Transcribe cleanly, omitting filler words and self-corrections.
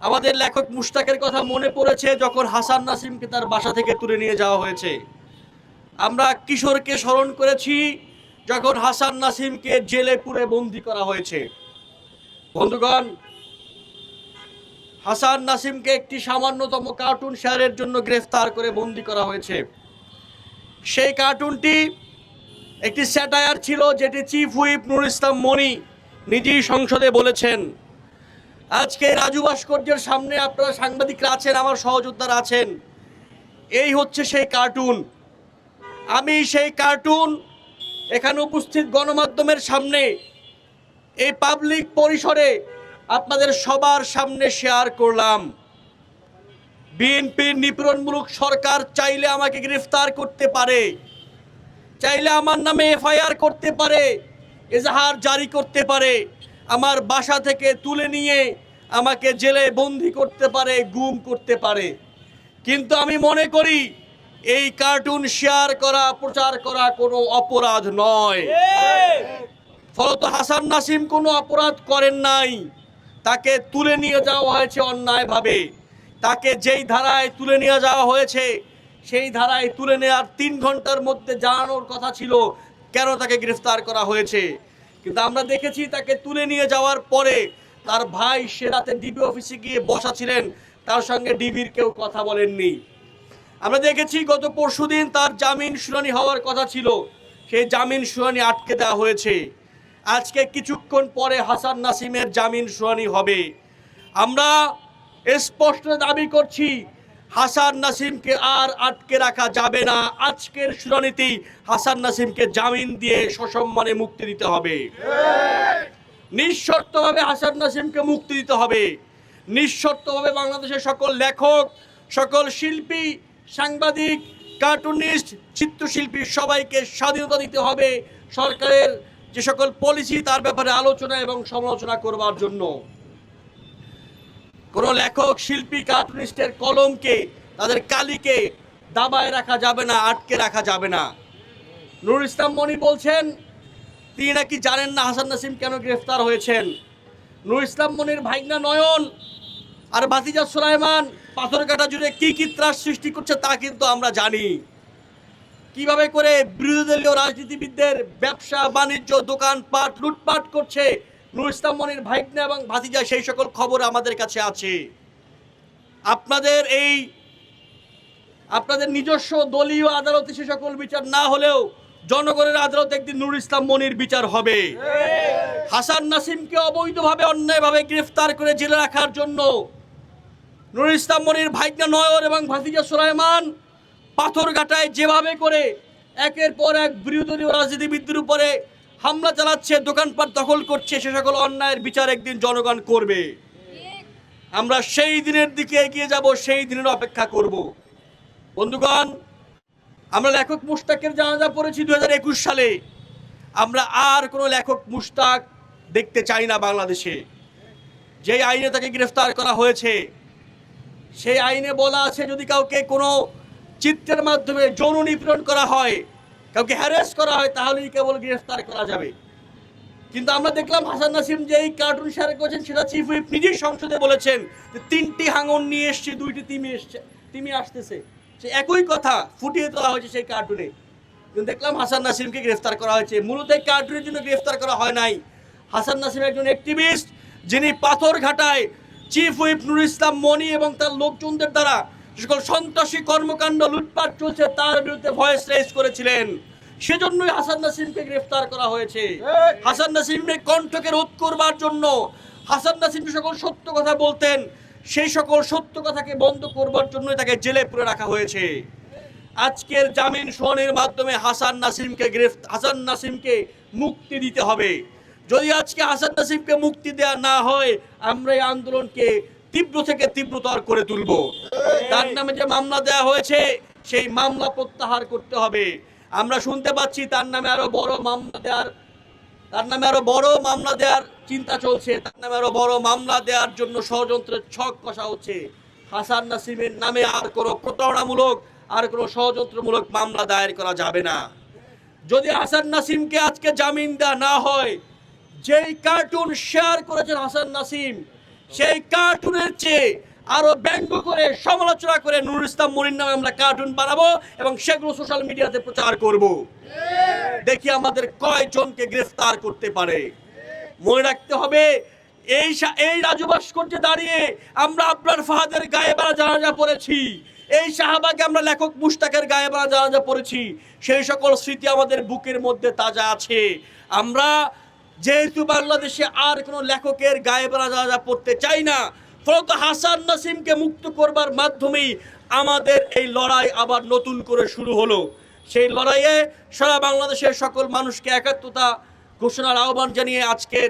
আমাদের লেখক মুশতাকের কথা মনে পড়েছে যখন হাসান নাসিমকে তার বাসা থেকে তুলে নিয়ে যাওয়া হয়েছে। আমরা কিশোরকে স্মরণ করেছি যখন হাসান নাসিমকে জেলে পুরে বন্দী করা হয়েছে। বন্ধুগণ, হাসান নাসিমকে একটি সামান্যতম কার্টুন শেয়ারের জন্য গ্রেফতার করে বন্দী করা হয়েছে। সেই কার্টুনটি একটি স্যাটায়ার ছিল, যেটি চিফ হুইপ নুরুল ইসলাম মনি নিজেই সংসদে বলেছেন। আজকে রাজু ভাস্কর্যের সামনে আপনারা সাংবাদিকরা আছেন, আমার সহযোদ্ধারা আছেন, এই হচ্ছে সেই কার্টুন। আমি সেই কার্টুন এখানে উপস্থিত গণমাধ্যমের সামনে, এই পাবলিক পরিসরে আপনাদের সবার সামনে শেয়ার করলাম। বিএনপির নিপীড়নমূলক সরকার চাইলে আমাকে গ্রেফতার করতে পারে, চাইলে আমার নামে এফআইআর করতে পারে, এজাহার জারি করতে পারে, আমার বাসা থেকে তুলে নিয়ে আমাকে জেলে বন্দি করতে পারে, গুম করতে পারে। কিন্তু আমি মনে করি এই কার্টুন শেয়ার করা, প্রচার করা কোনো অপরাধ নয়। ফলত হাসান নাসিম কোনো অপরাধ করেন নাই, তাকে তুলে নিয়ে যাওয়া হয়েছে অন্যায়ভাবে। তাকে যেই ধারায় তুলে নিয়ে যাওয়া হয়েছে সেই ধারায় তুলে নেওয়ার 3 ঘন্টার মধ্যে জানানোর কথা ছিল কেন তাকে গ্রেফতার করা হয়েছে। কিন্তু আমরা দেখেছি তাকে তুলে নিয়ে যাওয়ার পরে তার ভাই সে রাতে ডিবি অফিসে গিয়ে বসা ছিলেন, তার সঙ্গে ডিবির কেউ কথা বলেননি। আমরা দেখেছি গত পরশুদিন তার জামিন শুনানি হওয়ার কথা ছিল, সেই জামিন শুনানি আটকে দেওয়া হয়েছে। আজকে কিছুক্ষণ পরে হাসান নাসিমের জামিন শুনানি হবে। আমরা স্পষ্ট দাবি করছি হাসান নাসিমকে আর আটকে রাখা যাবে না। আজকের শুনানিতেই হাসান নাসিমকে জামিন দিয়ে সসম্মানে মুক্তি দিতে হবে। নিঃশর্তভাবে হাসান নাসিমকে মুক্তি দিতে হবে। নিঃশর্তভাবে বাংলাদেশের সকল লেখক, সকল শিল্পী, সাংবাদিক, কার্টুনিস্ট, চিত্রশিল্পী সবাইকে স্বাধীনতা দিতে হবে সরকারের যে সকল পলিসি তার ব্যাপারে আলোচনা এবং সমালোচনা করবার জন্য। কোনো লেখক, শিল্পী, কার্টুনিস্টের কলমকে, তাদের কালিকে দাবায় রাখা যাবে না, আটকে রাখা যাবে না। নুরুল ইসলাম মনি বলছেন তিনি নাকি জানেন না হাসান নাসিম কেন গ্রেফতার হয়েছেন। নুরুল ইসলাম মনির ভাইগনা নয়ন আর ভাতিজা সুলাইমান পাথরঘাটা জুড়ে কি ত্রাস সৃষ্টি করছে তা কিন্তু আমরা জানি। কিভাবে করে বিরোধী দলীয় রাজনীতিবিদদের ব্যবসা বাণিজ্য, দোকানপাট লুটপাট করছে নুরুল ইসলাম মনির ভাইগনা এবং ভাতিজা, সেই সকল খবর আমাদের কাছে আছে। আপনাদের নিজস্ব দলীয় আদালতে সে সকল বিচার না হলেও জনগণের আদালতে একদিন নুরুল ইসলাম মনির বিচার হবে। হাসান নাসিমকে অবৈধভাবে, অন্যায়ভাবে গ্রেফতার করে জেলে রাখার জন্য নুরুল ইসলাম মনির ভাইগনা নয়ন এবং ভাতিজা সুলাইমান পাথরঘাটায় যেভাবে করে একের পর এক বিরোধী দলীয় রাজনীতিবিদদের উপরে হামলা চালাচ্ছে, দোকানপাট দখল করছে, সে সকল অন্যায়ের বিচার একদিন জনগণ করবে। আমরা সেই দিনের দিকে এগিয়ে যাব, সেই দিনের অপেক্ষা করব। বন্ধুগণ, আমরা লেখক মুশতাকের জানাজা পড়েছি 2021 সালে। আমরা আর কোনো লেখক মুশতাক দেখতে চাই না বাংলাদেশে। যেই আইনে তাকে গ্রেফতার করা হয়েছে সেই আইনে বলা আছে যদি কাউকে কোনো চিত্রের মাধ্যমে যৌন নিপীড়ন করা হয়, কাউকে হ্যারাস করা হয়, তাহলেই কেবল গ্রেফতার করা যাবে। কিন্তু আমরা দেখলাম হাসান নাসিম যে এই কার্টুন শেয়ার করেছেন সেটা চিফ হুইপ নিজেই সংসদে বলেছেন যে 3টি হাঙর নিয়ে এসছে, 2টি তিমি আসতেছে। সে একই কথা ফুটিয়ে তোলা হয়েছে সেই কার্টুনে। কিন্তু দেখলাম হাসান নাসিমকে গ্রেফতার করা হয়েছে। মূলত এই কার্টুনের জন্য গ্রেফতার করা হয় নাই। হাসান নাসিম একজন অ্যাক্টিভিস্ট, যিনি পাথরঘাটায় চিফ হুইপ নুরুল ইসলাম মনি এবং তার লোকজনদের দ্বারা সকল সন্ত্রাসী কর্মকাণ্ড, লুটপাট চলছে তার বিরুদ্ধে ভয়েস রেজ করেছিলেন। সেজন্যই হাসান নাসিমকে গ্রেফতার করা হয়েছে। হাসান নাসিমের কণ্ঠকে রোধ করবার জন্য, হাসান নাসিম সকল সত্য কথা বলতেন সেই সকল সত্য কথাকে বন্ধ করবার জন্যই তাকে জেলে পুরে রাখা হয়েছে। আজকের জামিন শুনানির মাধ্যমে হাসান নাসিমকে মুক্তি দিতে হবে। যদি আজকে হাসান নাসিমকে মুক্তি দেওয়া না হয়, আমরা এই আন্দোলনকে তীব্র থেকে তীব্রতর করে তুলব। তার নামে যে মামলা দেওয়া হয়েছে সেই মামলা প্রত্যাহার করতে হবে। আমরা শুনতে পাচ্ছি তার নামে আরো বড় মামলা দেওয়ার চিন্তা চলছে, তার নামে আরো বড় মামলা দেওয়ার জন্য ষড়যন্ত্রের ছক কষা হচ্ছে। হাসান নাসিমের নামে আর কোনো প্রতারণামূলক, আর কোনো ষড়যন্ত্রমূলক মামলা দায়ের করা যাবে না। যদি হাসান নাসিমকে আজকে জামিন দেওয়া না হয়, যেই কার্টুন শেয়ার করেছেন হাসান নাসিম, সেই কার্টুনের চেয়ে আরো ব্যঙ্গ করে সমালোচনা করে নুরুল ইসলাম মনির নামে আমরা কার্টুন বানাবো এবং সেগুলো সোশ্যাল মিডিয়াতে প্রচার করব। দেখি আমাদের কয়জনকে গ্রেফতার করতে পারে। মনে রাখতে হবে এই রাজু ভাস্কর্যে দাঁড়িয়ে আমরা আবরার ফাহাদের গায়ে বাড়া জানাজা পড়েছি, এই শাহবাগে আমরা লেখক মুশতাকের গায়ে বাড়া জানাজা পড়েছি, সেই সকল স্মৃতি আমাদের বুকের মধ্যে তাজা আছে। আমরা যেহেতু বাংলাদেশে আর কোনো লেখকের গায়ে বাড়া জানাজা পড়তে চাই না, ফলত হাসান নাসিমকে মুক্ত করবার মাধ্যমেই আমাদের এই লড়াই আবার নতুন করে শুরু হলো। সেই লড়াইয়ে সারা বাংলাদেশের সকল মানুষকে একাত্মতা ঘোষণার আহ্বান জানিয়ে আজকের